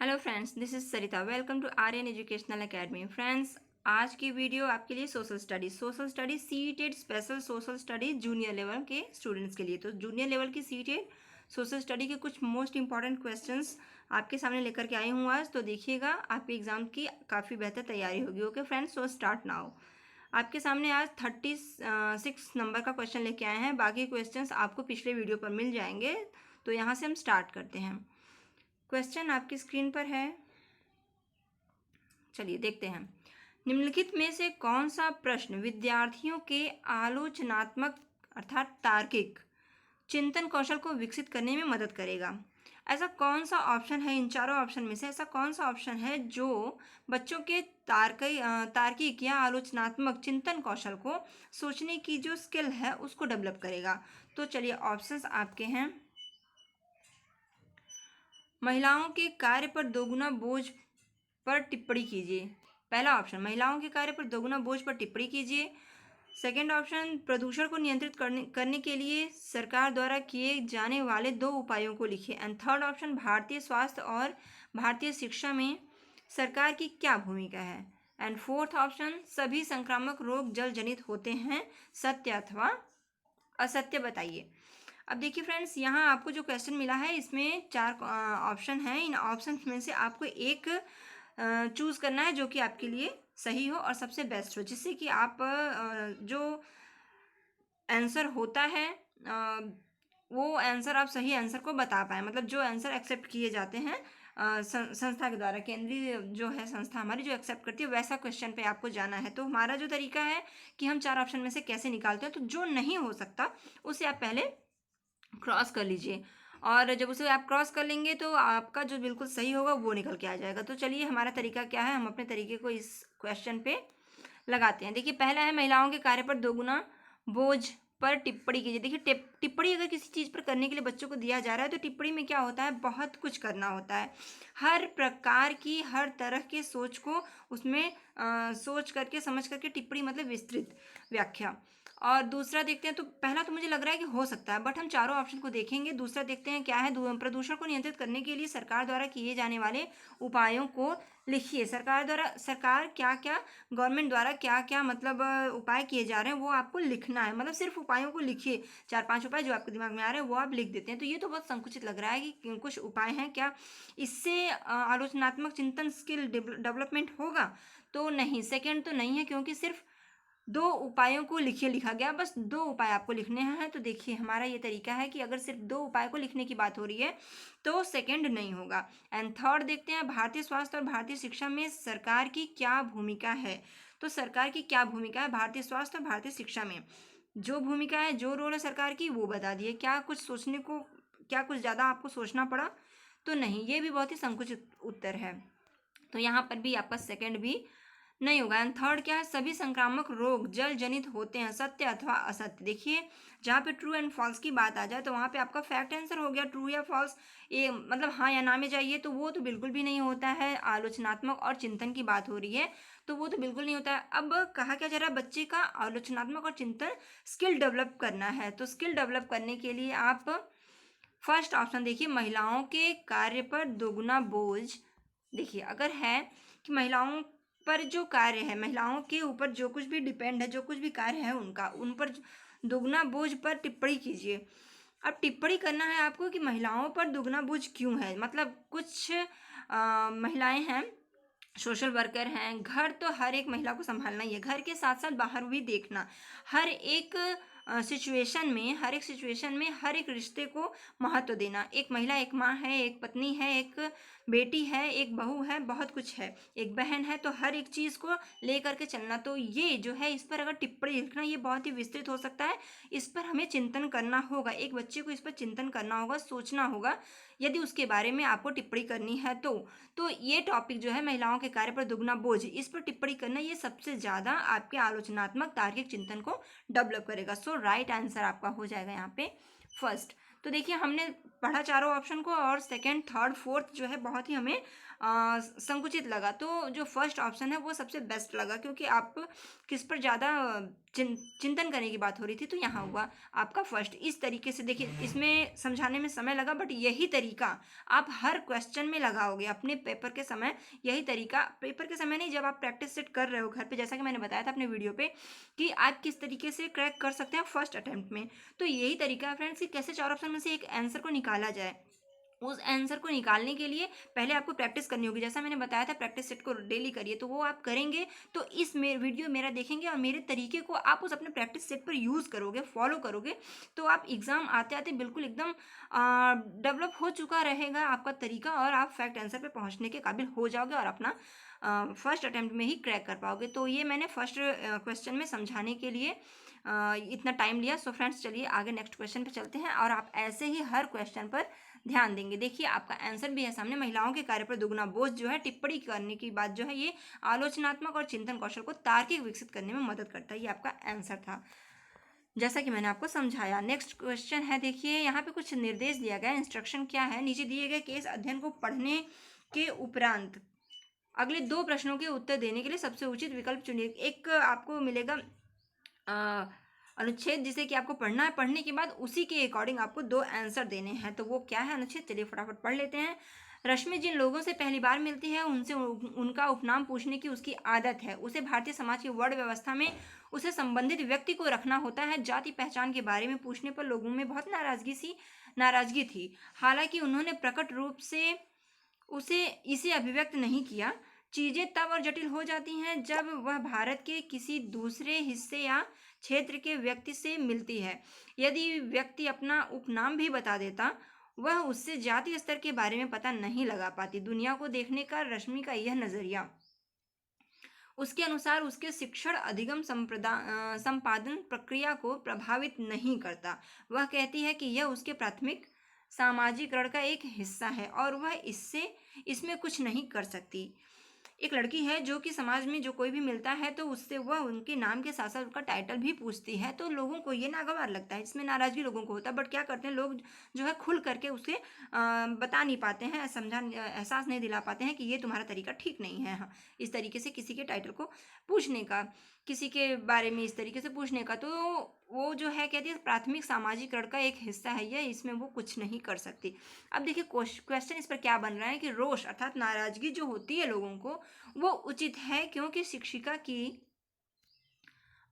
Hello friends, this is Sarita. Welcome to Aryan educational academy. Friends, आज की video आपके लिए social study CTET special social study junior level के students के लिए। तो जूनियर लेवल की सीटेड सोशल स्टडी के कुछ मोस्ट इंपॉर्टेंट क्वेश्चंस आपके सामने लेकर के आई हूँ आज। तो देखिएगा, आपके एग्ज़ाम की काफ़ी बेहतर तैयारी होगी। Okay friends, so start now. आपके सामने आज 36 नंबर का क्वेश्चन लेके आए हैं। बाकी क्वेश्चंस आपको पिछले वीडियो पर मिल जाएंगे। तो यहाँ से हम स्टार्ट करते हैं। क्वेश्चन आपकी स्क्रीन पर है, चलिए देखते हैं। निम्नलिखित में से कौन सा प्रश्न विद्यार्थियों के आलोचनात्मक अर्थात तार्किक चिंतन कौशल को विकसित करने में मदद करेगा? ऐसा कौन सा ऑप्शन है, इन चारों ऑप्शन में से ऐसा कौन सा ऑप्शन है जो बच्चों के तार्किक या आलोचनात्मक चिंतन कौशल को, सोचने की जो स्किल है उसको डेवलप करेगा? तो चलिए, ऑप्शंस आपके हैं। महिलाओं के कार्य पर दोगुना बोझ पर टिप्पणी कीजिए। पहला ऑप्शन, महिलाओं के कार्य पर दोगुना बोझ पर टिप्पणी कीजिए। सेकंड ऑप्शन, प्रदूषण को नियंत्रित करने के लिए सरकार द्वारा किए जाने वाले 2 उपायों को लिखिए। एंड थर्ड ऑप्शन, भारतीय स्वास्थ्य और भारतीय शिक्षा में सरकार की क्या भूमिका है। एंड फोर्थ ऑप्शन, सभी संक्रामक रोग जल जनित होते हैं, सत्य अथवा असत्य बताइए। अब देखिए फ्रेंड्स, यहाँ आपको जो क्वेश्चन मिला है इसमें 4 ऑप्शन हैं। इन ऑप्शन में से आपको एक चूज़ करना है जो कि आपके लिए सही हो और सबसे बेस्ट हो, जिससे कि आप जो आंसर होता है वो आंसर आप सही आंसर को बता पाएँ। मतलब जो आंसर एक्सेप्ट किए जाते हैं संस्था के द्वारा, केंद्रीय जो है संस्था हमारी जो एक्सेप्ट करती है, वैसा क्वेश्चन पे आपको जाना है। तो हमारा जो तरीका है कि हम 4 ऑप्शन में से कैसे निकालते हैं, तो जो नहीं हो सकता उसे आप पहले क्रॉस कर लीजिए, और जब उसे आप क्रॉस कर लेंगे तो आपका जो बिल्कुल सही होगा वो निकल के आ जाएगा। तो चलिए, हमारा तरीका क्या है, हम अपने तरीके को इस क्वेश्चन पे लगाते हैं। देखिए, पहला है, महिलाओं के कार्य पर दोगुना बोझ पर टिप्पणी कीजिए। देखिए, टिप्पणी अगर किसी चीज़ पर करने के लिए बच्चों को दिया जा रहा है तो टिप्पणी में क्या होता है, बहुत कुछ करना होता है। हर प्रकार की, हर तरह के सोच को उसमें सोच करके, समझ करके टिप्पणी मतलब विस्तृत व्याख्या। और दूसरा देखते हैं, तो पहला तो मुझे लग रहा है कि हो सकता है, बट हम चारों ऑप्शन को देखेंगे। दूसरा देखते हैं क्या है, प्रदूषण को नियंत्रित करने के लिए सरकार द्वारा किए जाने वाले उपायों को लिखिए। सरकार क्या क्या, गवर्नमेंट द्वारा क्या क्या मतलब उपाय किए जा रहे हैं वो आपको लिखना है। मतलब सिर्फ उपायों को लिखिए, 4-5 उपाय जो आपके दिमाग में आ रहे हैं वो आप लिख देते हैं। तो ये तो बहुत संकुचित लग रहा है कि कुछ उपाय हैं क्या, इससे आलोचनात्मक चिंतन स्किल डेवलपमेंट होगा? तो नहीं, सेकेंड तो नहीं है, क्योंकि सिर्फ 2 उपायों को लिखिए लिखा गया, बस 2 उपाय आपको लिखने हैं। तो देखिए, हमारा ये तरीका है कि अगर सिर्फ 2 उपाय को लिखने की बात हो रही है तो सेकंड नहीं होगा। एंड थर्ड देखते हैं, भारतीय स्वास्थ्य और भारतीय शिक्षा में सरकार की क्या भूमिका है। तो सरकार की क्या भूमिका है भारतीय स्वास्थ्य और भारतीय शिक्षा में, जो भूमिका है, जो रोल है सरकार की, वो बता दिए। क्या कुछ सोचने को, क्या कुछ ज़्यादा आपको सोचना पड़ा? तो नहीं, ये भी बहुत ही संकुचित उत्तर है। तो यहाँ पर भी आपका सेकंड भी नहीं होगा। एंड थर्ड क्या है, सभी संक्रामक रोग जल जनित होते हैं, सत्य अथवा असत्य। देखिए, जहाँ पे ट्रू एंड फॉल्स की बात आ जाए तो वहाँ पे आपका फैक्ट आंसर हो गया, ट्रू या फॉल्स। ये मतलब हाँ या ना में जाइए तो वो तो बिल्कुल भी नहीं होता है। आलोचनात्मक और चिंतन की बात हो रही है तो वो तो बिल्कुल नहीं होता है। अब कहा क्या जा रहा है, बच्चे का आलोचनात्मक और चिंतन स्किल डेवलप करना है। तो स्किल डेवलप करने के लिए आप फर्स्ट ऑप्शन देखिए, महिलाओं के कार्य पर दोगुना बोझ। देखिए, अगर है कि महिलाओं पर जो कार्य है, महिलाओं के ऊपर जो कुछ भी डिपेंड है, जो कुछ भी कार्य है उनका, उन पर दोगुना बोझ पर टिप्पणी कीजिए। अब टिप्पणी करना है आपको कि महिलाओं पर दोगुना बोझ क्यों है। मतलब कुछ महिलाएं हैं, सोशल वर्कर हैं, घर तो हर एक महिला को संभालना ही है, घर के साथ साथ बाहर भी देखना। हर एक सिचुएशन में, हर एक सिचुएशन में हर एक रिश्ते को महत्व देना। एक महिला, एक माँ है, एक पत्नी है, एक बेटी है, एक बहू है, बहुत कुछ है, एक बहन है। तो हर एक चीज़ को लेकर के चलना। तो ये जो है, इस पर अगर टिप्पणी लिखना, ये बहुत ही विस्तृत हो सकता है। इस पर हमें चिंतन करना होगा, एक बच्चे को इस पर चिंतन करना होगा, सोचना होगा, यदि उसके बारे में आपको टिप्पणी करनी है तो ये टॉपिक जो है, महिलाओं के कार्य पर दुगना बोझ, इस पर टिप्पणी करना, ये सबसे ज़्यादा आपके आलोचनात्मक तार्किक चिंतन को डेवलप करेगा। सो राइट आंसर आपका हो जाएगा यहाँ पे फर्स्ट। तो देखिए, हमने पढ़ा चारों ऑप्शन को और सेकंड थर्ड फोर्थ जो है बहुत ही हमें संकुचित लगा। तो जो फर्स्ट ऑप्शन है वो सबसे बेस्ट लगा, क्योंकि आप किस पर ज़्यादा चिंतन करने की बात हो रही थी, तो यहाँ हुआ आपका फर्स्ट। इस तरीके से देखिए, इसमें समझाने में समय लगा, बट यही तरीका आप हर क्वेश्चन में लगाओगे अपने पेपर के समय। यही तरीका पेपर के समय नहीं, जब आप प्रैक्टिस सेट कर रहे हो घर पे, जैसा कि मैंने बताया था अपने वीडियो पे कि आप किस तरीके से क्रैक कर सकते हैं फर्स्ट अटेम्प्ट में। तो यही तरीका है फ्रेंड्स कि कैसे चार ऑप्शन में से एक आंसर को निकाला जाए। उस आंसर को निकालने के लिए पहले आपको प्रैक्टिस करनी होगी, जैसा मैंने बताया था प्रैक्टिस सेट को डेली करिए, तो वो आप करेंगे तो इस वीडियो मेरा देखेंगे और मेरे तरीके को आप उस अपने प्रैक्टिस सेट पर यूज़ करोगे, फॉलो करोगे, तो आप एग्ज़ाम आते आते बिल्कुल एकदम डेवलप हो चुका रहेगा आपका तरीका, और आप फैक्ट आंसर पे पहुंचने के काबिल हो जाओगे और अपना फर्स्ट अटैम्प्ट में ही क्रैक कर पाओगे। तो ये मैंने फर्स्ट क्वेश्चन में समझाने के लिए इतना टाइम लिया। सो फ्रेंड्स, चलिए आगे नेक्स्ट क्वेश्चन पे चलते हैं, और आप ऐसे ही हर क्वेश्चन पर ध्यान देंगे। देखिए आपका आंसर भी है सामने। महिलाओं के कार्य पर दोगुना बोझ जो है टिप्पणी करने की बात जो है, ये आलोचनात्मक और चिंतन कौशल को तार्किक विकसित करने में मदद करता है। ये आपका आंसर था, जैसा कि मैंने आपको समझाया। नेक्स्ट क्वेश्चन है, देखिए यहाँ पे कुछ निर्देश दिया गया, इंस्ट्रक्शन क्या है। नीचे दिए गए केस अध्ययन को पढ़ने के उपरांत अगले दो प्रश्नों के उत्तर देने के लिए सबसे उचित विकल्प चुनिए। एक आपको मिलेगा अनुच्छेद, जिसे कि आपको पढ़ना है, पढ़ने के बाद उसी के अकॉर्डिंग आपको दो आंसर देने हैं। तो वो क्या है अनुच्छेद, चलिए फटाफट पढ़ लेते हैं। रश्मि जिन लोगों से पहली बार मिलती है उनसे उनका उपनाम पूछने की उसकी आदत है। उसे भारतीय समाज की वर्ण व्यवस्था में उसे संबंधित व्यक्ति को रखना होता है। जाति पहचान के बारे में पूछने पर लोगों में बहुत नाराजगी थी। हालांकि उन्होंने प्रकट रूप से इसे अभिव्यक्त नहीं किया। चीजें तब और जटिल हो जाती हैं जब वह भारत के किसी दूसरे हिस्से या क्षेत्र के व्यक्ति से मिलती है। यदि व्यक्ति अपना उपनाम भी बता देता, वह उससे जातीय स्तर के बारे में पता नहीं लगा पाती। दुनिया को देखने का रश्मि का यह नजरिया उसके अनुसार उसके शिक्षण अधिगम संपादन प्रक्रिया को प्रभावित नहीं करता। वह कहती है कि यह उसके प्राथमिक सामाजिकरण का एक हिस्सा है और वह इसमें कुछ नहीं कर सकती। एक लड़की है जो कि समाज में जो कोई भी मिलता है तो उससे वह उनके नाम के साथ साथ उसका टाइटल भी पूछती है। तो लोगों को ये नागवार लगता है, इसमें नाराजगी लोगों को होता है, बट क्या करते हैं लोग जो है खुल करके उसे बता नहीं पाते हैं, एहसास नहीं दिला पाते हैं कि ये तुम्हारा तरीका ठीक नहीं है। हाँ, इस तरीके से किसी के टाइटल को पूछने का, किसी के बारे में इस तरीके से पूछने का, तो वो जो है कहती है प्राथमिक सामाजिकरण का एक हिस्सा है यह, इसमें वो कुछ नहीं कर सकती। अब देखिए क्वेश्चन इस पर क्या बन रहा है कि रोष अर्थात नाराजगी जो होती है लोगों को, वो उचित है क्योंकि शिक्षिका की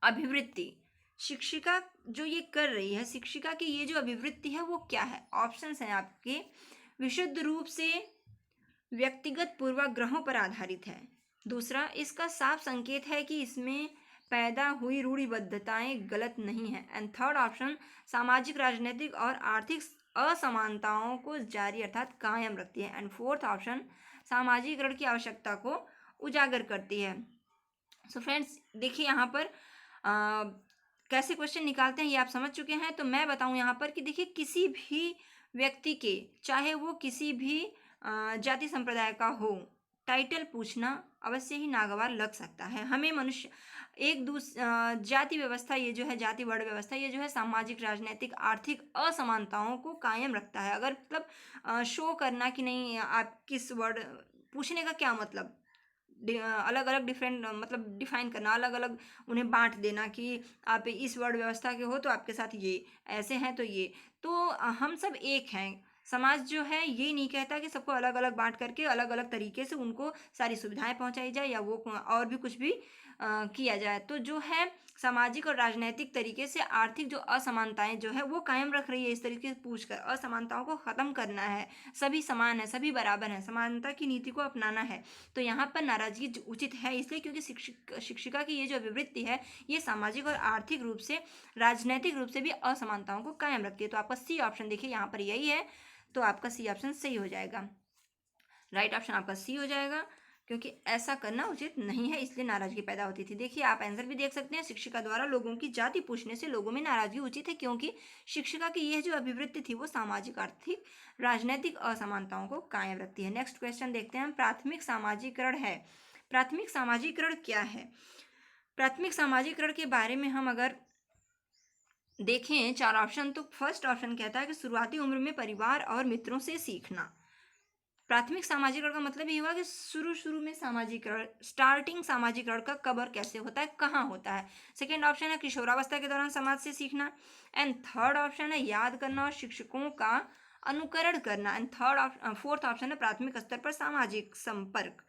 अभिवृत्ति, शिक्षिका जो ये कर रही है, शिक्षिका की ये जो अभिवृत्ति है वो क्या है। ऑप्शंस हैं आपके, विशुद्ध रूप से व्यक्तिगत पूर्वाग्रहों पर आधारित है। दूसरा, इसका साफ संकेत है कि इसमें पैदा हुई रूढ़िबद्धताएं गलत नहीं है। एंड थर्ड ऑप्शन, सामाजिक राजनीतिक और आर्थिक असमानताओं को जारी अर्थात कायम रखती है। एंड फोर्थ ऑप्शन, सामाजिकरण की आवश्यकता को उजागर करती है। सो फ्रेंड्स, देखिए यहाँ पर कैसे क्वेश्चन निकालते हैं ये आप समझ चुके हैं। तो मैं बताऊँ यहाँ पर कि देखिए किसी भी व्यक्ति के, चाहे वो किसी भी जाति संप्रदाय का हो, टाइटल पूछना अवश्य ही नागवार लग सकता है। हमें मनुष्य एक जाति व्यवस्था, ये जो है जाति वर्ण व्यवस्था, ये जो है सामाजिक राजनीतिक आर्थिक असमानताओं को कायम रखता है। अगर मतलब शो करना कि नहीं आप किस वर्ड, पूछने का क्या मतलब, अलग अलग डिफरेंट मतलब डिफाइन करना, अलग अलग उन्हें बांट देना कि आप इस वर्ड व्यवस्था के हो तो आपके साथ ये ऐसे हैं, तो ये तो हम सब एक हैं। समाज जो है ये नहीं कहता कि सबको अलग अलग बांट करके अलग अलग तरीके से उनको सारी सुविधाएं पहुंचाई जाए या वो और भी कुछ भी किया जाए। तो जो है सामाजिक और राजनीतिक तरीके से आर्थिक जो असमानताएं जो है वो कायम रख रही है। इस तरीके से पूछकर असमानताओं को ख़त्म करना है, सभी समान है, सभी बराबर हैं, समानता की नीति को अपनाना है। तो यहाँ पर नाराजगी उचित है इसलिए क्योंकि शिक्षिका की ये जो अभिवृत्ति है ये सामाजिक और आर्थिक रूप से, राजनीतिक रूप से भी असमानताओं को कायम रखती है। तो आपका सी ऑप्शन देखिए यहाँ पर यही है, तो आपका सी ऑप्शन सही हो जाएगा। राइट ऑप्शन आपका सी हो जाएगा, क्योंकि ऐसा करना उचित नहीं है इसलिए नाराजगी पैदा होती थी। देखिए आप आंसर भी देख सकते हैं, शिक्षिका द्वारा लोगों की जाति पूछने से लोगों में नाराजगी उचित है क्योंकि शिक्षिका की यह जो अभिवृत्ति थी वो सामाजिक आर्थिक राजनीतिक असमानताओं को कायम रखती है। नेक्स्ट क्वेश्चन देखते हैं, प्राथमिक सामाजिकरण है। प्राथमिक सामाजिकरण क्या है? प्राथमिक सामाजिकरण के बारे में हम अगर देखें चार ऑप्शन, तो फर्स्ट ऑप्शन कहता है कि शुरुआती उम्र में परिवार और मित्रों से सीखना। प्राथमिक सामाजिकरण का मतलब ये हुआ कि शुरू शुरू में सामाजिकरण, स्टार्टिंग सामाजिकरण का कब और कैसे होता है, कहाँ होता है। सेकेंड ऑप्शन है किशोरावस्था के दौरान समाज से सीखना। एंड थर्ड ऑप्शन है याद करना और शिक्षकों का अनुकरण करना। एंड फोर्थ ऑप्शन है प्राथमिक स्तर पर सामाजिक संपर्क।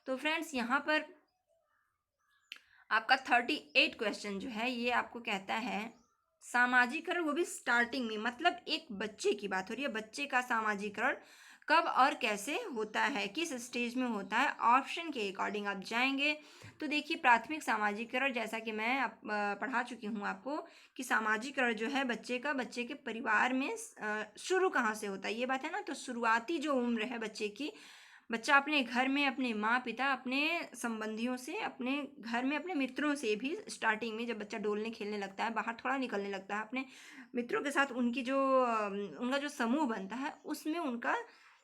तो फ्रेंड्स यहाँ पर आपका 38 क्वेश्चन जो है ये आपको कहता है सामाजिकरण, वो भी स्टार्टिंग में, मतलब एक बच्चे की बात हो रही है, बच्चे का सामाजिकरण कब और कैसे होता है, किस स्टेज में होता है। ऑप्शन के अकॉर्डिंग आप जाएंगे तो देखिए प्राथमिक सामाजिकरण, जैसा कि मैं पढ़ा चुकी हूँ आपको कि सामाजिकरण जो है बच्चे के परिवार में शुरू कहाँ से होता है, ये बात है ना। तो शुरुआती जो उम्र है बच्चे की, बच्चा अपने घर में अपने माँ पिता, अपने संबंधियों से, अपने घर में अपने मित्रों से भी स्टार्टिंग में, जब बच्चा डोलने खेलने लगता है, बाहर थोड़ा निकलने लगता है, अपने मित्रों के साथ उनकी जो उनका जो समूह बनता है उसमें उनका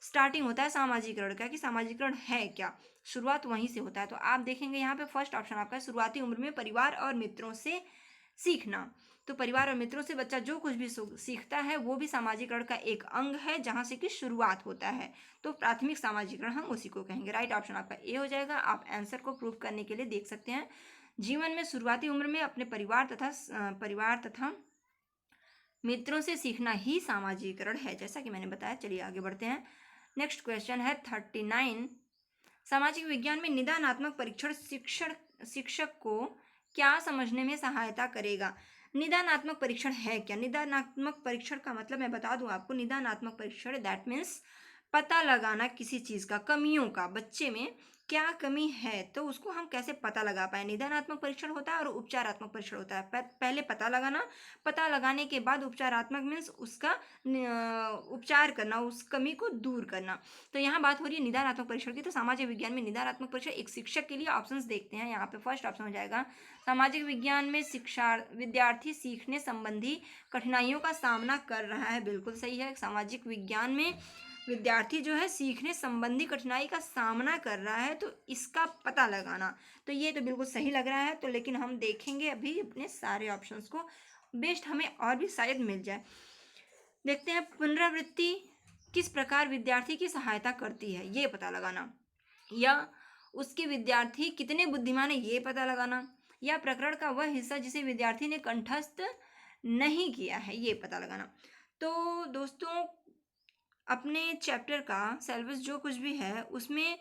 स्टार्टिंग होता है सामाजिकरण का, कि सामाजिकरण है क्या, शुरुआत वहीं से होता है। तो आप देखेंगे यहाँ पे फर्स्ट ऑप्शन आपका है शुरुआती उम्र में परिवार और मित्रों से सीखना। तो परिवार और मित्रों से बच्चा जो कुछ भी सीखता है वो भी सामाजिकरण का एक अंग है, जहाँ से कि शुरुआत होता है। तो प्राथमिक सामाजिकरण हम उसी को कहेंगे। राइट ऑप्शन आपका ए हो जाएगा। आप आंसर को प्रूव करने के लिए देख सकते हैं, जीवन में शुरुआती उम्र में अपने परिवार तथा मित्रों से सीखना ही सामाजिकरण है, जैसा कि मैंने बताया। चलिए आगे बढ़ते हैं। नेक्स्ट क्वेश्चन है 39। सामाजिक विज्ञान में निदानात्मक परीक्षण शिक्षक को क्या समझने में सहायता करेगा। निदानात्मक परीक्षण है क्या? निदानात्मक परीक्षण का मतलब मैं बता दूं आपको, निदानात्मक परीक्षण दैट मीन्स पता लगाना किसी चीज़ का, कमियों का, बच्चे में क्या कमी है तो उसको हम कैसे पता लगा पाए। निदानात्मक परीक्षण होता है और उपचारात्मक परीक्षण होता है। पहले पता लगाना, पता लगाने के बाद उपचारात्मक मीन्स उसका उपचार करना, उस कमी को दूर करना। तो यहाँ बात हो रही है निदानात्मक परीक्षण की। तो सामाजिक विज्ञान में निदानात्मक परीक्षण एक शिक्षक के लिए ऑप्शंस देखते हैं। यहाँ पे फर्स्ट ऑप्शन हो जाएगा सामाजिक विज्ञान में शिक्षा विद्यार्थी सीखने संबंधी कठिनाइयों का सामना कर रहा है। बिल्कुल सही है। सामाजिक विज्ञान में विद्यार्थी जो है सीखने संबंधी कठिनाई का सामना कर रहा है, तो इसका पता लगाना, तो ये तो बिल्कुल सही लग रहा है। तो लेकिन हम देखेंगे अभी अपने सारे ऑप्शंस को, बेस्ट हमें और भी शायद मिल जाए। देखते हैं पुनरावृत्ति किस प्रकार विद्यार्थी की सहायता करती है, ये पता लगाना, या उसके विद्यार्थी कितने बुद्धिमान है ये पता लगाना, या प्रकरण का वह हिस्सा जिसे विद्यार्थी ने कंठस्थ नहीं किया है ये पता लगाना। तो दोस्तों अपने चैप्टर का सिलेबस जो कुछ भी है उसमें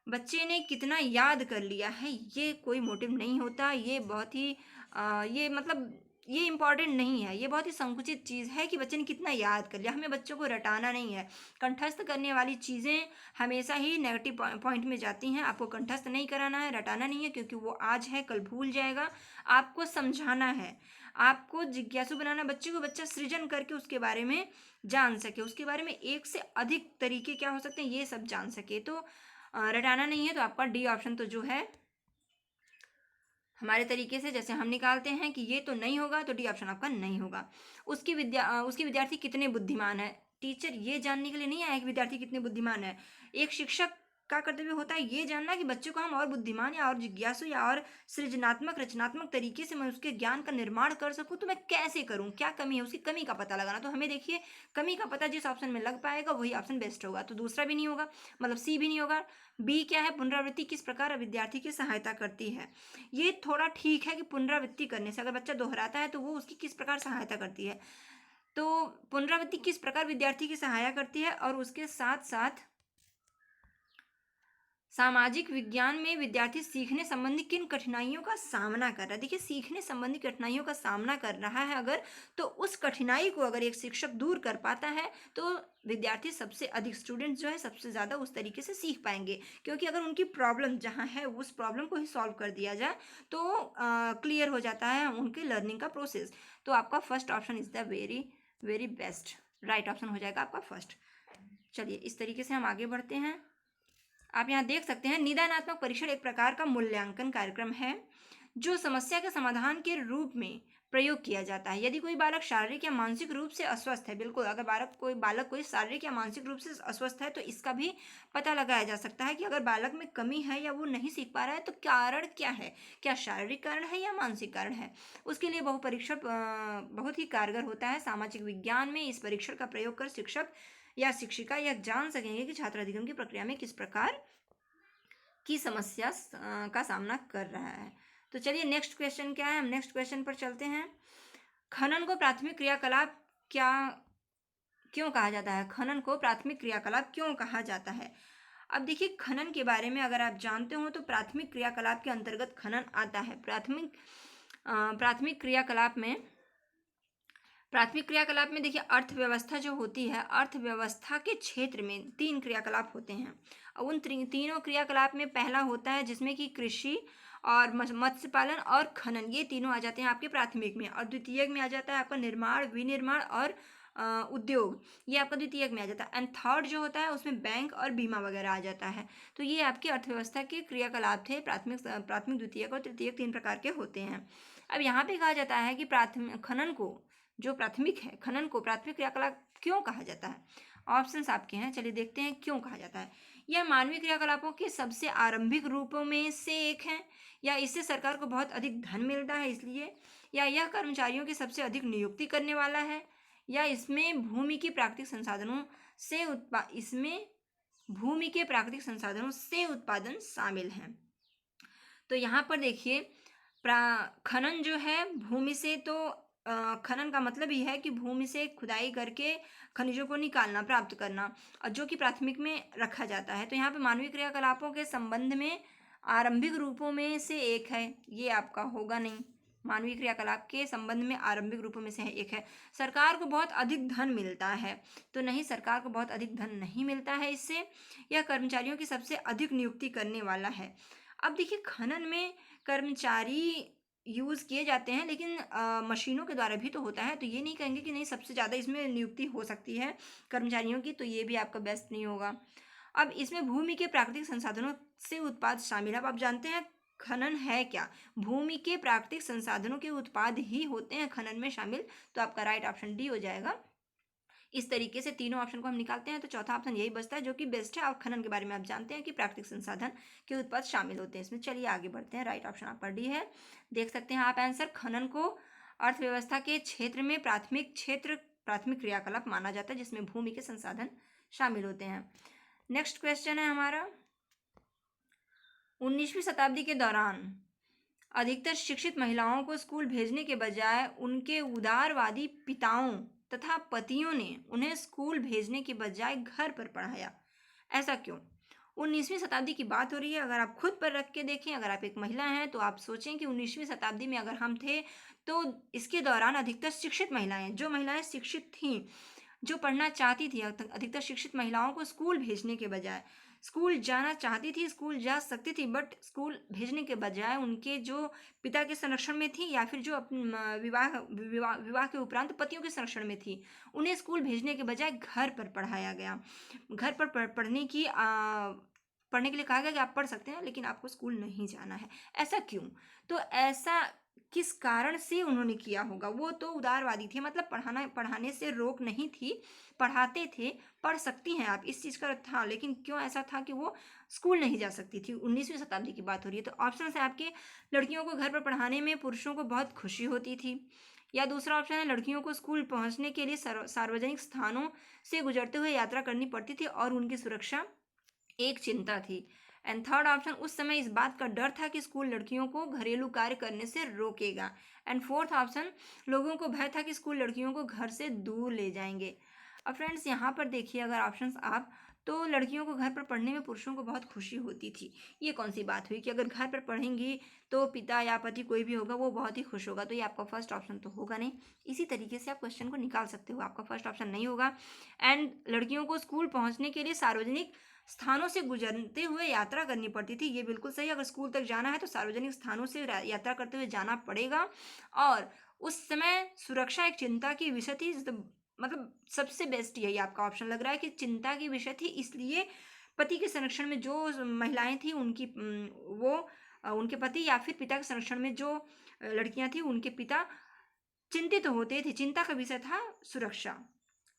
बच्चे ने कितना याद कर लिया है ये कोई मोटिव नहीं होता। ये बहुत ही ये मतलब ये इम्पॉर्टेंट नहीं है। ये बहुत ही संकुचित चीज़ है कि बच्चे ने कितना याद कर लिया। हमें बच्चों को रटाना नहीं है। कंठस्थ करने वाली चीज़ें हमेशा ही नेगेटिव पॉइंट में जाती हैं। आपको कंठस्थ नहीं कराना है, रटाना नहीं है, क्योंकि वो आज है कल भूल जाएगा। आपको समझाना है, आपको जिज्ञासु बनाना, बच्चे को बच्चा सृजन करके उसके बारे में जान सके, उसके बारे में एक से अधिक तरीके क्या हो सकते हैं ये सब जान सके। तो रटाना नहीं है। तो आपका डी ऑप्शन तो जो है हमारे तरीके से जैसे हम निकालते हैं कि ये तो नहीं होगा, तो डी ऑप्शन आपका नहीं होगा। उसकी विद्यार्थी कितने बुद्धिमान है, टीचर ये जानने के लिए नहीं आया कि विद्यार्थी कितने बुद्धिमान है। एक शिक्षक का कर्तव्य होता है ये जानना कि बच्चे को हम और बुद्धिमान या और जिज्ञासु या और सृजनात्मक रचनात्मक तरीके से मैं उसके ज्ञान का निर्माण कर सकूं, तो मैं कैसे करूं, क्या कमी है, उसकी कमी का पता लगाना। तो हमें देखिए कमी का पता जिस ऑप्शन में लग पाएगा वही ऑप्शन बेस्ट होगा। तो दूसरा भी नहीं होगा, मतलब सी भी नहीं होगा। बी क्या है, पुनरावृत्ति किस प्रकार विद्यार्थी की सहायता करती है। ये थोड़ा ठीक है कि पुनरावृत्ति करने से अगर बच्चा दोहराता है तो वो उसकी किस प्रकार सहायता करती है। तो पुनरावृत्ति किस प्रकार विद्यार्थी की सहायता करती है, और उसके साथ साथ सामाजिक विज्ञान में विद्यार्थी सीखने संबंधी किन कठिनाइयों का सामना कर रहा है। देखिए सीखने संबंधी कठिनाइयों का सामना कर रहा है अगर, तो उस कठिनाई को अगर एक शिक्षक दूर कर पाता है तो विद्यार्थी सबसे अधिक, स्टूडेंट जो है सबसे ज़्यादा उस तरीके से सीख पाएंगे। क्योंकि अगर उनकी प्रॉब्लम जहाँ है उस प्रॉब्लम को ही सॉल्व कर दिया जाए तो क्लियर हो जाता है उनके लर्निंग का प्रोसेस। तो आपका first option is the very very best right option हो जाएगा आपका फर्स्ट। चलिए इस तरीके से हम आगे बढ़ते हैं। आप यहाँ देख सकते हैं निदानात्मक परीक्षण एक प्रकार का मूल्यांकन कार्यक्रम है जो समस्या के समाधान के रूप में प्रयोग किया जाता है। यदि कोई बालक शारीरिक या मानसिक रूप से अस्वस्थ है, बिल्कुल अगर बालक कोई शारीरिक या मानसिक रूप से अस्वस्थ है तो इसका भी पता लगाया जा सकता है कि अगर बालक में कमी है या वो नहीं सीख पा रहा है तो कारण क्या है, क्या शारीरिक कारण है या मानसिक कारण है। उसके लिए बहुपरीक्षण बहुत ही कारगर होता है। सामाजिक विज्ञान में इस परीक्षण का प्रयोग कर शिक्षक या शिक्षिका यह जान सकेंगे कि छात्र अधिगम की प्रक्रिया में किस प्रकार की समस्या का सामना कर रहा है। तो चलिए नेक्स्ट क्वेश्चन क्या है, हम नेक्स्ट क्वेश्चन पर चलते हैं। खनन को प्राथमिक क्रियाकलाप क्या क्यों कहा जाता है? खनन को प्राथमिक क्रियाकलाप क्यों कहा जाता है? अब देखिए, खनन के बारे में अगर आप जानते हो तो प्राथमिक क्रियाकलाप के अंतर्गत खनन आता है। प्राथमिक क्रियाकलाप में देखिए, अर्थव्यवस्था जो होती है, अर्थव्यवस्था के क्षेत्र में 3 क्रियाकलाप होते हैं। और उन तीनों क्रियाकलाप में पहला होता है जिसमें कि कृषि और मत्स्य पालन और खनन, ये तीनों आ जाते हैं आपके प्राथमिक में। और द्वितीयक में आ जाता है आपका निर्माण, विनिर्माण और उद्योग, ये आपका द्वितीयक में आ जाता है। एंड थर्ड जो होता है उसमें बैंक और बीमा वगैरह आ जाता है। तो ये आपकी अर्थव्यवस्था के क्रियाकलाप थे। प्राथमिक द्वितीयक और तृतीयक 3 प्रकार के होते हैं। अब यहाँ पे कहा जाता है कि खनन को जो प्राथमिक है, खनन को प्राथमिक क्रियाकलाप क्यों कहा जाता है? ऑप्शंस आपके हैं, चलिए देखते हैं क्यों कहा जाता है। यह मानवीय क्रियाकलापों के सबसे आरंभिक रूपों में से एक है, या इससे सरकार को बहुत अधिक धन मिलता है इसलिए, या यह कर्मचारियों की सबसे अधिक नियुक्ति करने वाला है, या इसमें भूमि के प्राकृतिक संसाधनों से उत्पादन शामिल है। तो यहाँ पर देखिए, खनन जो है भूमि से, तो खनन का मतलब ये है कि भूमि से खुदाई करके खनिजों को निकालना, प्राप्त करना, और जो कि प्राथमिक में रखा जाता है। तो यहाँ पे मानवीय क्रियाकलापों के संबंध में आरंभिक रूपों में से एक है, ये आपका होगा नहीं। मानवीय क्रियाकलाप के संबंध में आरंभिक रूपों में से एक है। सरकार को बहुत अधिक धन मिलता है, तो नहीं, सरकार को बहुत अधिक धन नहीं मिलता है इससे। यह कर्मचारियों की सबसे अधिक नियुक्ति करने वाला है। अब देखिए, खनन में कर्मचारी यूज़ किए जाते हैं, लेकिन मशीनों के द्वारा भी तो होता है। तो ये नहीं कहेंगे कि नहीं, सबसे ज़्यादा इसमें नियुक्ति हो सकती है कर्मचारियों की, तो ये भी आपका बेस्ट नहीं होगा। अब इसमें भूमि के प्राकृतिक संसाधनों से उत्पाद शामिल है। अब आप जानते हैं खनन है क्या? भूमि के प्राकृतिक संसाधनों के उत्पाद ही होते हैं खनन में शामिल। तो आपका राइट ऑप्शन डी हो जाएगा। इस तरीके से तीनों ऑप्शन को हम निकालते हैं तो चौथा ऑप्शन यही बचता है जो कि बेस्ट है। और खनन के बारे में आप जानते हैं कि प्राकृतिक संसाधन के उत्पाद शामिल होते हैं इसमें। चलिए आगे बढ़ते हैं। राइट ऑप्शन आपका डी है, देख सकते हैं आप आंसर। खनन को अर्थव्यवस्था के क्षेत्र में प्राथमिक क्रियाकलाप माना जाता है जिसमें भूमि के संसाधन शामिल होते हैं। नेक्स्ट क्वेश्चन है हमारा, 19वीं शताब्दी के दौरान अधिकतर शिक्षित महिलाओं को स्कूल भेजने के बजाय उनके उदारवादी पिताओं तथा पतियों ने उन्हें स्कूल भेजने के बजाय घर पर पढ़ाया। ऐसा क्यों? 19वीं शताब्दी की बात हो रही है। अगर आप खुद पर रख के देखें, अगर आप एक महिला हैं तो आप सोचें कि 19वीं शताब्दी में अगर हम थे तो इसके दौरान अधिकतर शिक्षित महिलाएं, जो महिलाएं शिक्षित थीं, जो पढ़ना चाहती थी, अधिकतर शिक्षित महिलाओं को स्कूल भेजने के बजाय, स्कूल जाना चाहती थी, स्कूल जा सकती थी, बट स्कूल भेजने के बजाय उनके जो पिता के संरक्षण में थी या फिर जो विवाह के उपरांत पतियों के संरक्षण में थी, उन्हें स्कूल भेजने के बजाय घर पर पढ़ाया गया। घर पर पढ़ने के लिए कहा गया कि आप पढ़ सकते हैं लेकिन आपको स्कूल नहीं जाना है। ऐसा क्यों? तो ऐसा किस कारण से उन्होंने किया होगा? वो तो उदारवादी थे, मतलब पढ़ाने से रोक नहीं थी, पढ़ाते थे, पढ़ सकती हैं आप, इस चीज़ का था। लेकिन क्यों ऐसा था कि वो स्कूल नहीं जा सकती थी? 19वीं शताब्दी की बात हो रही है। तो ऑप्शन है आपके, लड़कियों को घर पर पढ़ाने में पुरुषों को बहुत खुशी होती थी, या दूसरा ऑप्शन है लड़कियों को स्कूल पहुंचने के लिए सार्वजनिक स्थानों से गुजरते हुए यात्रा करनी पड़ती थी और उनकी सुरक्षा एक चिंता थी। एंड थर्ड ऑप्शन, उस समय इस बात का डर था कि स्कूल लड़कियों को घरेलू कार्य करने से रोकेगा। एंड फोर्थ ऑप्शन, लोगों को भय था कि स्कूल लड़कियों को घर से दूर ले जाएंगे। अब फ्रेंड्स यहाँ पर देखिए, अगर ऑप्शंस आप, तो लड़कियों को घर पर पढ़ने में पुरुषों को बहुत खुशी होती थी। ये कौन सी बात हुई कि अगर घर पर पढ़ेंगी तो पिता या पति कोई भी होगा वो बहुत ही खुश होगा? तो ये आपका फर्स्ट ऑप्शन तो होगा नहीं। इसी तरीके से आप क्वेश्चन को निकाल सकते हो, आपका फर्स्ट ऑप्शन नहीं होगा। एंड लड़कियों को स्कूल पहुंचने के लिए सार्वजनिक स्थानों से गुजरते हुए यात्रा करनी पड़ती थी, ये बिल्कुल सही। अगर स्कूल तक जाना है तो सार्वजनिक स्थानों से यात्रा करते हुए जाना पड़ेगा। और उस समय सुरक्षा एक चिंता की विषय थी, मतलब सबसे बेस्ट यही आपका ऑप्शन लग रहा है कि चिंता की विषय थी, इसलिए पति के संरक्षण में जो महिलाएं थी उनकी उनके पति या फिर पिता के संरक्षण में जो लड़कियां थी उनके पिता चिंतित तो होते थे, चिंता का विषय था सुरक्षा,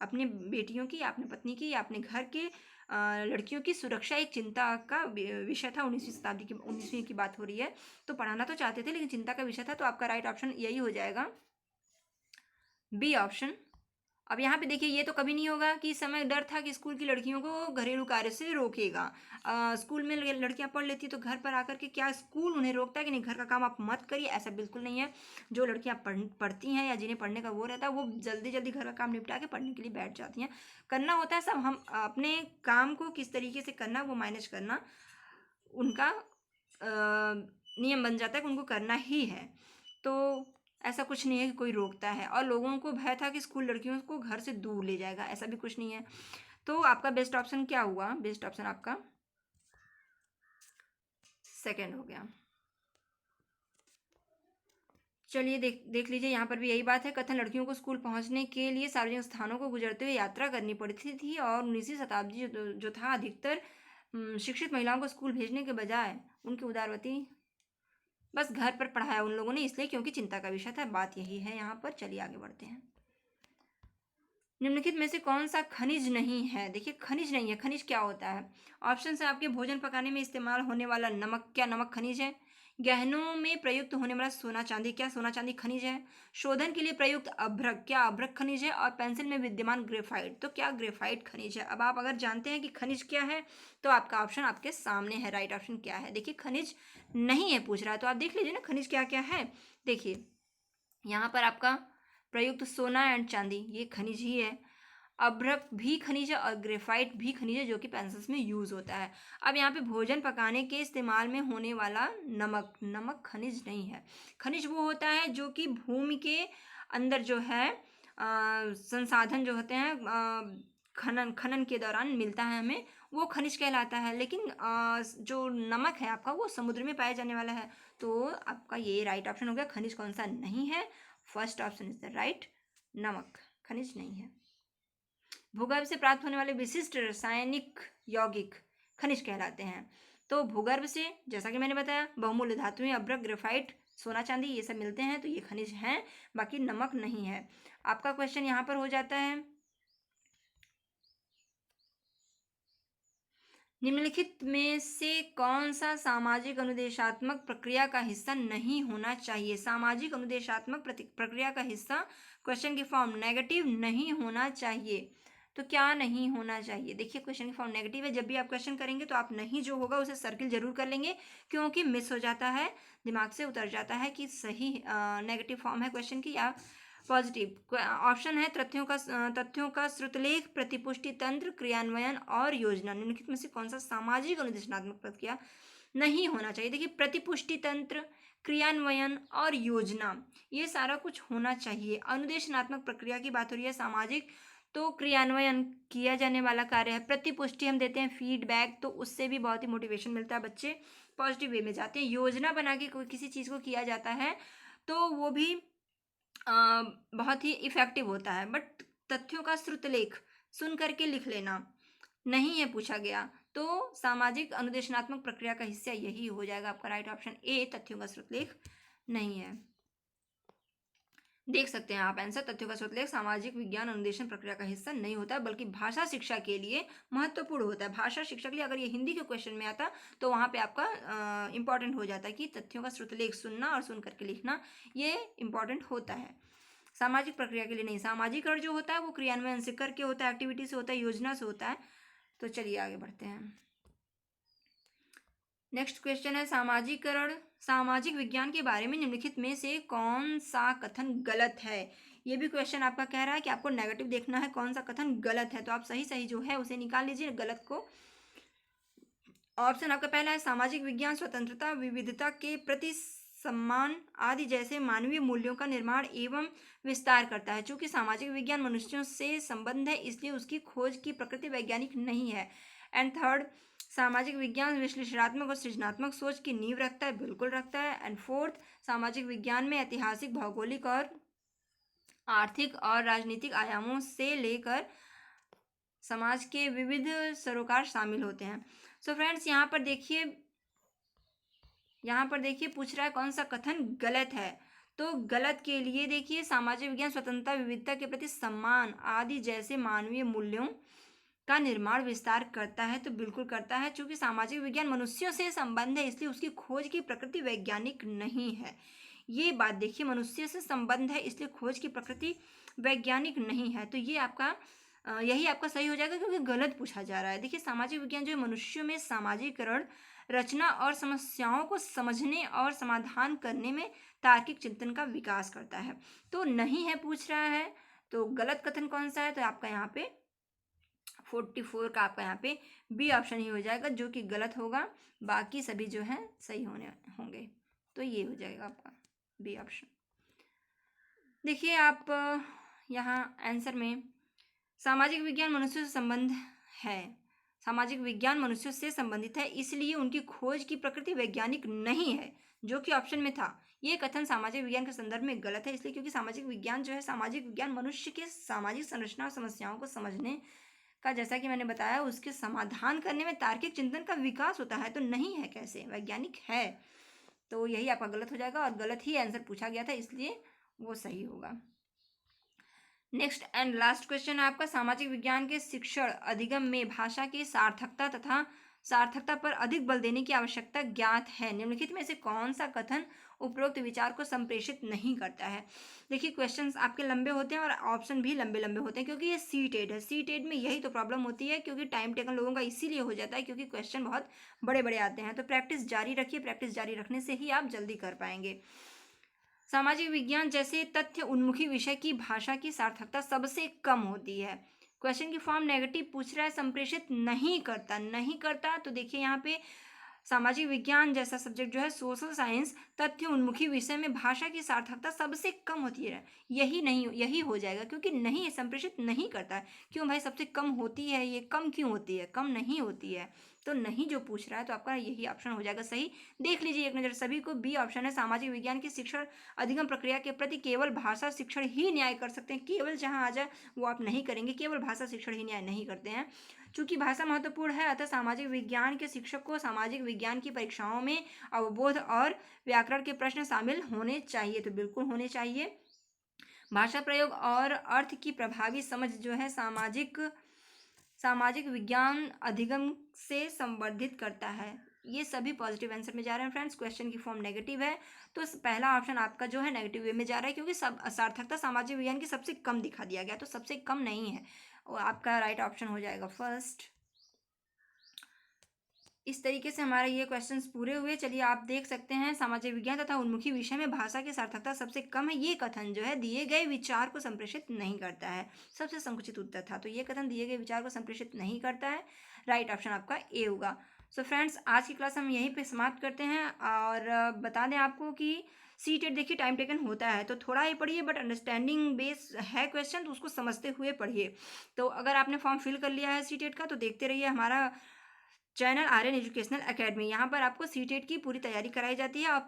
अपनी बेटियों की या अपनी पत्नी की या अपने घर के लड़कियों की सुरक्षा एक चिंता का विषय था। 19वीं शताब्दी की 19वीं की बात हो रही है, तो पढ़ाना तो चाहते थे लेकिन चिंता का विषय था। तो आपका राइट ऑप्शन यही हो जाएगा, बी ऑप्शन। अब यहाँ पे देखिए, ये तो कभी नहीं होगा कि इस समय डर था कि स्कूल की लड़कियों को घरेलू कार्य से रोकेगा। स्कूल में लड़कियां पढ़ लेती तो घर पर आकर के क्या स्कूल उन्हें रोकता है कि नहीं घर का काम आप मत करिए? ऐसा बिल्कुल नहीं है। जो लड़कियां पढ़ती हैं या जिन्हें पढ़ने का वो रहता है वो जल्दी जल्दी घर का काम निपटा के पढ़ने के लिए बैठ जाती हैं। करना होता है सब, हम अपने काम को किस तरीके से करना वो मैनेज करना उनका नियम बन जाता है कि उनको करना ही है। तो ऐसा कुछ नहीं है कि कोई रोकता है, और लोगों को भय था कि स्कूल लड़कियों को घर से दूर ले जाएगा, ऐसा भी कुछ नहीं है। तो आपका बेस्ट ऑप्शन क्या हुआ? बेस्ट ऑप्शन आपका सेकंड हो गया। चलिए देख लीजिए, यहाँ पर भी यही बात है। कथन लड़कियों को स्कूल पहुँचने के लिए सार्वजनिक स्थानों को गुजरते हुए यात्रा करनी पड़ती थी, और 19वीं शताब्दी जो था अधिकतर शिक्षित महिलाओं को स्कूल भेजने के बजाय उनकी उदारवती बस घर पर पढ़ाया उन लोगों ने, इसलिए क्योंकि चिंता का विषय था। बात यही है यहाँ पर। चलिए आगे बढ़ते हैं। निम्नलिखित में से कौन सा खनिज नहीं है? देखिए, खनिज नहीं है। खनिज क्या होता है? ऑप्शन है आपके, भोजन पकाने में इस्तेमाल होने वाला नमक, क्या नमक खनिज है? गहनों में प्रयुक्त होने वाला सोना चांदी, क्या सोना चांदी खनिज है? शोधन के लिए प्रयुक्त अभ्रक, क्या अभ्रक खनिज है? और पेंसिल में विद्यमान ग्रेफाइट, तो क्या ग्रेफाइट खनिज है? अब आप अगर जानते हैं कि खनिज क्या है तो आपका ऑप्शन आपके सामने है। राइट ऑप्शन क्या है? देखिए, खनिज नहीं है पूछ रहा है, तो आप देख लीजिए ना खनिज क्या क्या है। देखिए, यहाँ पर आपका प्रयुक्त सोना एंड चांदी ये खनिज ही है। अभ्रक भी खनिज है और ग्रेफाइट भी खनिज है, जो कि पेंसिल्स में यूज होता है। अब यहाँ पे भोजन पकाने के इस्तेमाल में होने वाला नमक, नमक खनिज नहीं है। खनिज वो होता है जो कि भूमि के अंदर जो है संसाधन जो होते हैं खनन खनन के दौरान मिलता है हमें, वो खनिज कहलाता है। लेकिन जो नमक है आपका वो समुद्र में पाया जाने वाला है। तो आपका ये राइट ऑप्शन हो गया। खनिज कौन सा नहीं है? First option is the right, नमक खनिज नहीं है। भूगर्भ से प्राप्त होने वाले विशिष्ट रासायनिक यौगिक खनिज कहलाते हैं। तो भूगर्भ से, जैसा कि मैंने बताया, बहुमूल्य धातुएं, अभ्रक, ग्रेफाइट, सोना चांदी ये सब मिलते हैं, तो ये खनिज हैं, बाकी नमक नहीं है। आपका क्वेश्चन यहाँ पर हो जाता है, निम्नलिखित में से कौन सा सामाजिक अनुदेशात्मक प्रक्रिया का हिस्सा नहीं होना चाहिए? सामाजिक अनुदेशात्मक प्रक्रिया का हिस्सा, क्वेश्चन की फॉर्म नेगेटिव नहीं होना चाहिए। तो क्या नहीं होना चाहिए? देखिए, क्वेश्चन की फॉर्म नेगेटिव है। जब भी आप क्वेश्चन करेंगे तो आप नहीं जो होगा उसे सर्किल जरूर कर लेंगे, क्योंकि मिस हो जाता है, दिमाग से उतर जाता है कि सही नेगेटिव फॉर्म है क्वेश्चन की या पॉजिटिव। ऑप्शन है तथ्यों का श्रुतलेख, प्रतिपुष्टि तंत्र, क्रियान्वयन और योजना। निम्नलिखित में से कौन सा सामाजिक अनुदेशात्मक प्रक्रिया नहीं होना चाहिए? देखिए, प्रतिपुष्टि तंत्र, क्रियान्वयन और योजना ये सारा कुछ होना चाहिए। अनुदेशनात्मक प्रक्रिया की बात हो रही है, सामाजिक तो क्रियान्वयन किया जाने वाला कार्य है। प्रतिपुष्टि हम देते हैं फीडबैक, तो उससे भी बहुत ही मोटिवेशन मिलता है, बच्चे पॉजिटिव वे में जाते हैं। योजना बना के कोई किसी चीज़ को किया जाता है तो वो भी बहुत ही इफेक्टिव होता है। बट तथ्यों का श्रुतलेख सुन करके लिख लेना नहीं है पूछा गया, तो सामाजिक अनुदेशनात्मक प्रक्रिया का हिस्सा यही हो जाएगा आपका राइट ऑप्शन ए, तथ्यों का श्रुतलेख नहीं है। देख सकते हैं आप आंसर, तथ्यों का श्रुतलेख सामाजिक विज्ञान अनुदेशन प्रक्रिया का हिस्सा नहीं होता है, बल्कि भाषा शिक्षा के लिए महत्वपूर्ण होता है। भाषा शिक्षा के लिए अगर ये हिंदी के क्वेश्चन में आता तो वहाँ पे आपका इंपॉर्टेंट हो जाता है कि तथ्यों का श्रुतलेख सुनना और सुन करके लिखना, ये इंपॉर्टेंट होता है। सामाजिक प्रक्रिया के लिए नहीं। सामाजिकरण जो होता है वो क्रियान्वयन से करके होता है, एक्टिविटी से होता है, योजना से होता है। तो चलिए आगे बढ़ते हैं। नेक्स्ट क्वेश्चन है सामाजिकरण, सामाजिक विज्ञान के बारे में निम्नलिखित में से कौन सा कथन गलत है? ये भी क्वेश्चन आपका कह रहा है कि आपको नेगेटिव देखना है, कौन सा कथन गलत है, तो आप सही सही जो है उसे निकाल लीजिए गलत को। ऑप्शन आपका पहला है, सामाजिक विज्ञान स्वतंत्रता, विविधता के प्रति सम्मान आदि जैसे मानवीय मूल्यों का निर्माण एवं विस्तार करता है। चूंकि सामाजिक विज्ञान मनुष्यों से संबंध है, इसलिए उसकी खोज की प्रकृति वैज्ञानिक नहीं है। एंड थर्ड, सामाजिक विज्ञान विश्लेषणात्मक और सृजनात्मक सोच की नींव रखता है, बिल्कुल रखता है। एंड फोर्थ, सामाजिक विज्ञान में ऐतिहासिक, भौगोलिक और आर्थिक और राजनीतिक आयामों से लेकर समाज के विविध सरोकार शामिल होते हैं। सो फ्रेंड्स, यहाँ पर देखिए पूछ रहा है कौन सा कथन गलत है। तो गलत के लिए देखिए सामाजिक विज्ञान स्वतंत्रता, विविधता के प्रति सम्मान आदि जैसे मानवीय मूल्यों का निर्माण विस्तार करता है। तो बिल्कुल करता है, चूंकि सामाजिक विज्ञान मनुष्यों से संबंध है इसलिए उसकी खोज की प्रकृति वैज्ञानिक नहीं है। ये बात देखिए, मनुष्य से संबंध है इसलिए खोज की प्रकृति वैज्ञानिक नहीं है। तो ये आपका यही आपका सही हो जाएगा, क्योंकि गलत पूछा जा रहा है। देखिए सामाजिक विज्ञान जो है मनुष्यों में सामाजिकरण, रचना और समस्याओं को समझने और समाधान करने में तार्किक चिंतन का विकास करता है। तो नहीं है पूछ रहा है, तो गलत कथन कौन सा है? तो आपका यहाँ पे 44 का आपका यहाँ पे बी ऑप्शन ही हो जाएगा, जो कि गलत होगा। बाकी सभी जो है सही होने होंगे। तो ये हो जाएगा आपका बी ऑप्शन। देखिए आप यहाँ आंसर में सामाजिक विज्ञान मनुष्य से संबंध है, सामाजिक विज्ञान मनुष्यों से संबंधित है इसलिए उनकी खोज की प्रकृति वैज्ञानिक नहीं है, जो कि ऑप्शन में था। ये कथन सामाजिक विज्ञान के संदर्भ में गलत है, इसलिए क्योंकि सामाजिक विज्ञान जो है, सामाजिक विज्ञान मनुष्य के सामाजिक संरचना और समस्याओं को समझने का, जैसा कि मैंने बताया, उसके समाधान करने में तार्किक चिंतन का विकास होता है। तो नहीं है कैसे, वैज्ञानिक है। तो यही आपका गलत हो जाएगा, और गलत ही आंसर पूछा गया था इसलिए वो सही होगा। नेक्स्ट एंड लास्ट क्वेश्चन है आपका, सामाजिक विज्ञान के शिक्षण अधिगम में भाषा की सार्थकता तथा सार्थकता पर अधिक बल देने की आवश्यकता ज्ञात है। निम्नलिखित में से कौन सा कथन उपरोक्त विचार को संप्रेषित नहीं करता है? देखिए क्वेश्चंस आपके लंबे होते हैं और ऑप्शन भी लंबे लंबे होते हैं, क्योंकि ये सी टेड है। सी टेड में यही तो प्रॉब्लम होती है, क्योंकि टाइम टेकन लोगों का इसीलिए हो जाता है क्योंकि क्वेश्चन बहुत बड़े बड़े आते हैं। तो प्रैक्टिस जारी रखिए, प्रैक्टिस जारी रखने से ही आप जल्दी कर पाएंगे। सामाजिक विज्ञान जैसे तथ्य उन्मुखी विषय की भाषा की सार्थकता सबसे कम होती है। क्वेश्चन की फॉर्म नेगेटिव पूछ रहा है, संप्रेषित नहीं करता, नहीं करता। तो देखिए यहाँ पे सामाजिक विज्ञान जैसा सब्जेक्ट जो है, सोशल साइंस, तथ्य उन्मुखी विषय में भाषा की सार्थकता सबसे कम होती है। यही हो जाएगा, क्योंकि नहीं संप्रेषित नहीं करता है। क्यों भाई, सबसे कम होती है, ये कम क्यों होती है? कम नहीं होती है। तो नहीं जो पूछ रहा है, तो आपका यही ऑप्शन हो जाएगा सही। देख लीजिए एक नज़र सभी को, बी ऑप्शन है, सामाजिक विज्ञान की शिक्षण अधिगम प्रक्रिया के प्रति केवल भाषा शिक्षण ही न्याय कर सकते हैं। केवल जहाँ आ जाए वो आप नहीं करेंगे, केवल भाषा शिक्षण ही न्याय नहीं करते हैं। चूंकि भाषा महत्वपूर्ण है, अतः सामाजिक विज्ञान के शिक्षक को सामाजिक विज्ञान की परीक्षाओं में अवबोध और व्याकरण के प्रश्न शामिल होने चाहिए। तो बिल्कुल होने चाहिए। भाषा प्रयोग और अर्थ की प्रभावी समझ जो है सामाजिक विज्ञान अधिगम से संवर्धित करता है। ये सभी पॉजिटिव आंसर में जा रहे हैं फ्रेंड्स। क्वेश्चन की फॉर्म नेगेटिव है, तो पहला ऑप्शन आपका जो है नेगेटिव वे में जा रहा है, क्योंकि सब सार्थकता सामाजिक विज्ञान की सबसे कम दिखा दिया गया, तो सबसे कम नहीं है। और आपका राइट ऑप्शन हो जाएगा फर्स्ट। इस तरीके से हमारे ये क्वेश्चंस पूरे हुए। चलिए आप देख सकते हैं, सामाजिक विज्ञान तथा उन्मुखी विषय में भाषा की सार्थकता सबसे कम है। ये कथन जो है दिए गए विचार को संप्रेषित नहीं करता है, सबसे संकुचित उत्तर था। तो ये कथन दिए गए विचार को संप्रेषित नहीं करता है। राइट ऑप्शन आपका ए होगा। सो फ्रेंड्स, आज की क्लास हम यहीं पे समाप्त करते हैं, और बता दें आपको कि सी टेट देखिए टाइम टेकन होता है, तो थोड़ा ही पढ़िए, बट अंडरस्टैंडिंग बेस है क्वेश्चन, तो उसको समझते हुए पढ़िए। तो अगर आपने फॉर्म फिल कर लिया है सी टेट का, तो देखते रहिए हमारा चैनल आर्यन एजुकेशनल एकेडमी। यहाँ पर आपको सी टेट की पूरी तैयारी कराई जाती है, और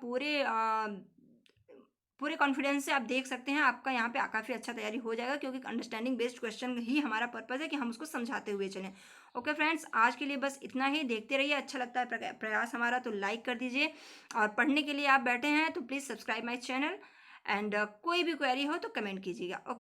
पूरे कॉन्फिडेंस से आप देख सकते हैं आपका यहाँ पे काफ़ी अच्छा तैयारी हो जाएगा, क्योंकि अंडरस्टैंडिंग बेस्ड क्वेश्चन ही हमारा पर्पज़ है कि हम उसको समझाते हुए चलें। ओके फ्रेंड्स, आज के लिए बस इतना ही। देखते रहिए, अच्छा लगता है प्रयास हमारा तो लाइक कर दीजिए, और पढ़ने के लिए आप बैठे हैं तो please subscribe my channel, and कोई भी क्वेरी हो तो कमेंट कीजिएगा।